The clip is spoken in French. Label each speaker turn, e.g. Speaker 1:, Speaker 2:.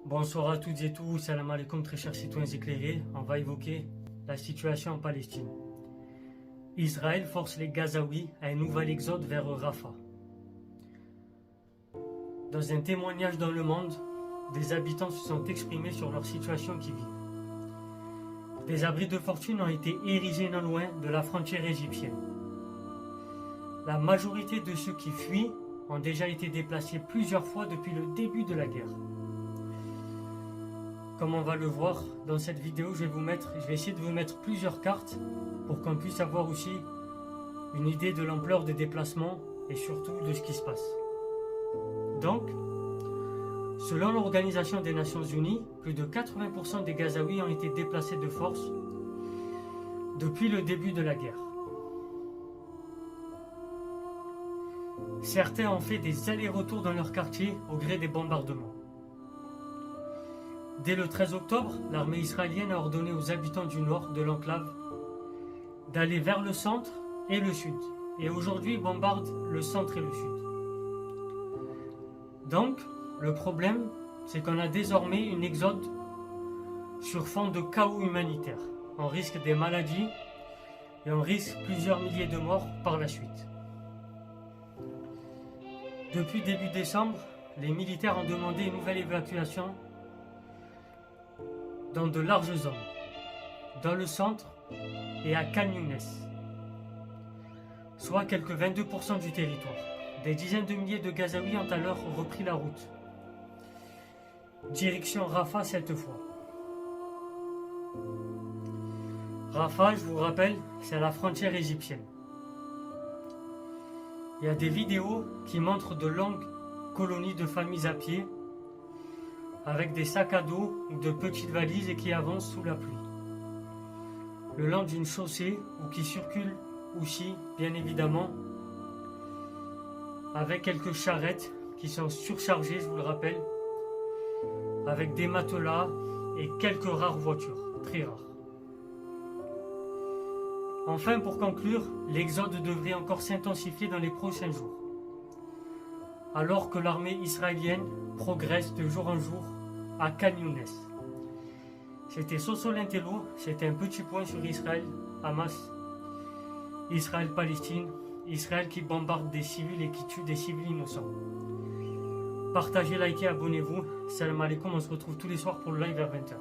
Speaker 1: Bonsoir à toutes et tous, salam alaikum très chers citoyens éclairés. On va évoquer la situation en Palestine. Israël force les Gazaouis à un nouvel exode vers Rafah. Dans un témoignage dans le monde, des habitants se sont exprimés sur leur situation qui vit. Des abris de fortune ont été érigés non loin de la frontière égyptienne. La majorité de ceux qui fuient ont déjà été déplacés plusieurs fois depuis le début de la guerre. Comme on va le voir dans cette vidéo, je vais essayer de vous mettre plusieurs cartes pour qu'on puisse avoir aussi une idée de l'ampleur des déplacements et surtout de ce qui se passe. Donc, selon l'Organisation des Nations Unies, plus de 80% des Gazaouis ont été déplacés de force depuis le début de la guerre. Certains ont fait des allers-retours dans leur quartier au gré des bombardements. Dès le 13 octobre, l'armée israélienne a ordonné aux habitants du nord de l'enclave d'aller vers le centre et le sud. Et aujourd'hui, ils bombardent le centre et le sud. Donc, le problème, c'est qu'on a désormais une exode sur fond de chaos humanitaire. On risque des maladies et on risque plusieurs milliers de morts par la suite. Depuis début décembre, les militaires ont demandé une nouvelle évacuation dans de larges zones, dans le centre et à Khan Younes, soit quelques 22% du territoire. Des dizaines de milliers de Gazaouis ont alors repris la route. Direction Rafah cette fois. Rafah, je vous rappelle, c'est à la frontière égyptienne. Il y a des vidéos qui montrent de longues colonies de familles à pied avec des sacs à dos ou de petites valises et qui avancent sous la pluie. Le long d'une chaussée ou qui circulent aussi, bien évidemment, avec quelques charrettes qui sont surchargées, je vous le rappelle, avec des matelas et quelques rares voitures, très rares. Enfin, pour conclure, l'exode devrait encore s'intensifier dans les prochains jours, alors que l'armée israélienne progresse de jour en jour à Khan Younes. C'était Soso Lintello, c'était un petit point sur Israël, Hamas, Israël-Palestine, Israël qui bombarde des civils et qui tue des civils innocents. Partagez, likez, abonnez-vous. Salam alaikum, on se retrouve tous les soirs pour le live vers 20h.